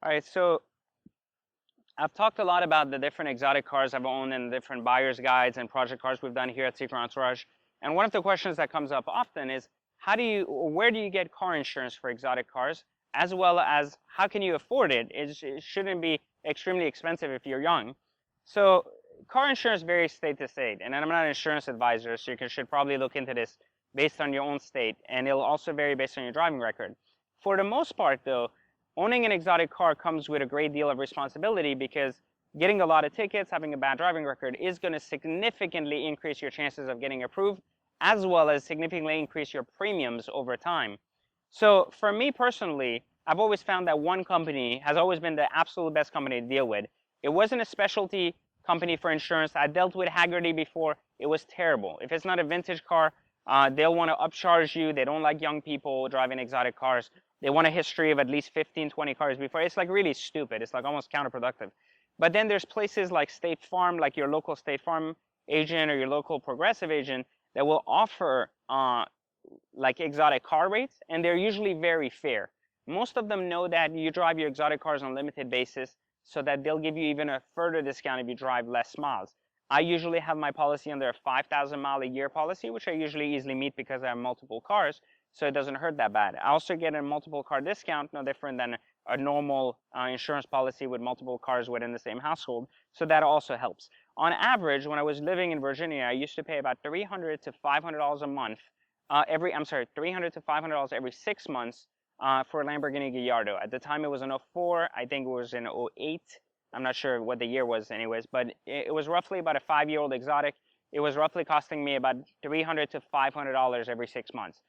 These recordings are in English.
All right, so I've talked a lot about the different exotic cars I've owned and different buyer's guides and project cars we've done here at Secret Entourage. And one of the questions that comes up often is where do you get car insurance for exotic cars, as well as how can you afford it? It shouldn't be extremely expensive if you're young. So car insurance varies state to state, and I'm not an insurance advisor, so should probably look into this based on your own state, and it'll also vary based on your driving record. For the most part, though, owning an exotic car comes with a great deal of responsibility because getting a lot of tickets, having a bad driving record is going to significantly increase your chances of getting approved, as well as significantly increase your premiums over time. So for me personally, I've always found that one company has always been the absolute best company to deal with. It wasn't a specialty company for insurance. I dealt with Haggerty before. It was terrible. If it's not a vintage car, they'll want to upcharge you. They don't like young people driving exotic cars. They want a history of at least 15, 20 cars before. It's like really stupid. It's like almost counterproductive. But then there's places like State Farm, like your local State Farm agent or your local Progressive agent that will offer like exotic car rates, and they're usually very fair. Most of them know that you drive your exotic cars on a limited basis, so that they'll give you even a further discount if you drive less miles. I usually have my policy under a 5,000 mile a year policy, which I usually easily meet because I have multiple cars, so it doesn't hurt that bad. I also get a multiple car discount, no different than a normal insurance policy with multiple cars within the same household, so that also helps. On average, when I was living in Virginia, I used to pay about $300 to $500 a month $300 to $500 every 6 months for a Lamborghini Gallardo. At the time, it was in '04. I think it was in '08. I'm not sure what the year was, anyways, but it was roughly about a 5-year-old exotic. It was roughly costing me about $300 to $500 every 6 months.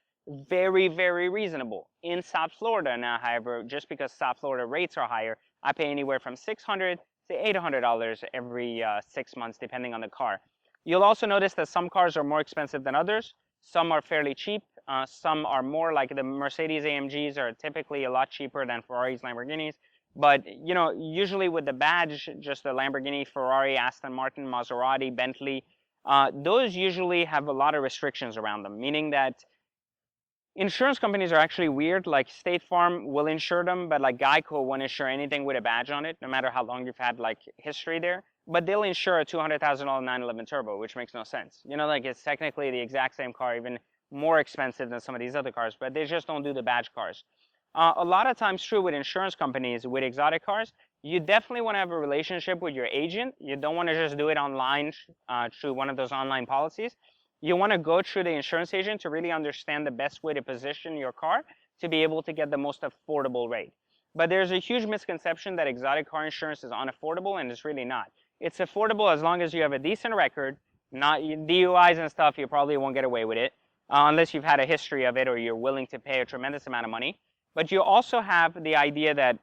Very, very reasonable. In South Florida now, however, just because South Florida rates are higher, I pay anywhere from $600 to $800 every 6 months, depending on the car. You'll also notice that some cars are more expensive than others. Some are fairly cheap. Some are more, like the Mercedes AMGs are typically a lot cheaper than Ferraris, Lamborghinis. But, you know, usually with the badge, just the Lamborghini, Ferrari, Aston Martin, Maserati, Bentley, those usually have a lot of restrictions around them, meaning that insurance companies are actually weird. Like State Farm will insure them, but like Geico won't insure anything with a badge on it, no matter how long you've had like history there. But they'll insure a $200,000 911 Turbo, which makes no sense. You know, like it's technically the exact same car, even more expensive than some of these other cars, but they just don't do the badge cars. A lot of times, true with insurance companies with exotic cars, you definitely want to have a relationship with your agent. You don't want to just do it online through one of those online policies. You want to go through the insurance agent to really understand the best way to position your car to be able to get the most affordable rate. But there's a huge misconception that exotic car insurance is unaffordable, and it's really not. It's affordable as long as you have a decent record. Not DUIs and stuff, you probably won't get away with it unless you've had a history of it or you're willing to pay a tremendous amount of money. But you also have the idea that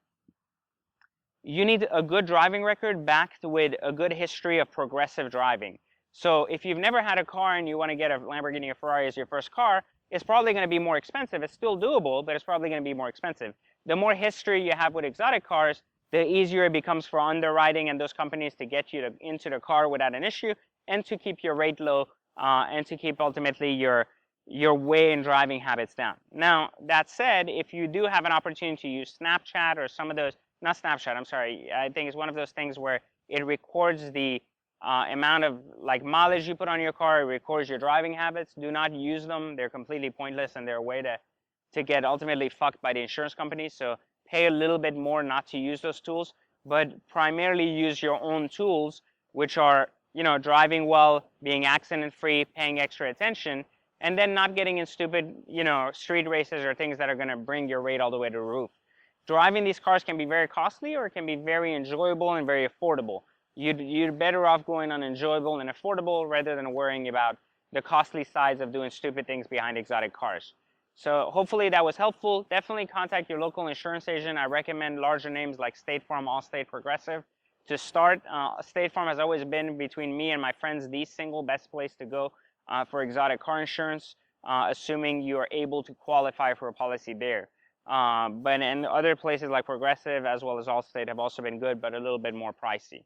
you need a good driving record backed with a good history of progressive driving. So if you've never had a car and you want to get a Lamborghini or Ferrari as your first car, it's probably going to be more expensive. It's still doable, but it's probably going to be more expensive. The more history you have with exotic cars, the easier it becomes for underwriting and those companies to get you into the car without an issue, and to keep your rate low, and to keep ultimately your way in driving habits down. Now, that said, if you do have an opportunity to use Snapchat or some of those, not Snapchat, I'm sorry, I think it's one of those things where it records the amount of like mileage you put on your car, it records your driving habits. Do not use them. They're completely pointless, and they're a way to get ultimately fucked by the insurance companies. So pay a little bit more not to use those tools, but primarily use your own tools, which are, you know, driving well, being accident free, paying extra attention, and then not getting in stupid, you know, street races or things that are going to bring your rate all the way to the roof. Driving these cars can be very costly, or it can be very enjoyable and very affordable. You're better off going on enjoyable and affordable rather than worrying about the costly sides of doing stupid things behind exotic cars. So hopefully that was helpful. Definitely contact your local insurance agent. I recommend larger names like State Farm, Allstate, Progressive. To start, State Farm has always been, between me and my friends, the single best place to go for exotic car insurance, assuming you are able to qualify for a policy there. But in other places like Progressive as well as Allstate have also been good, but a little bit more pricey.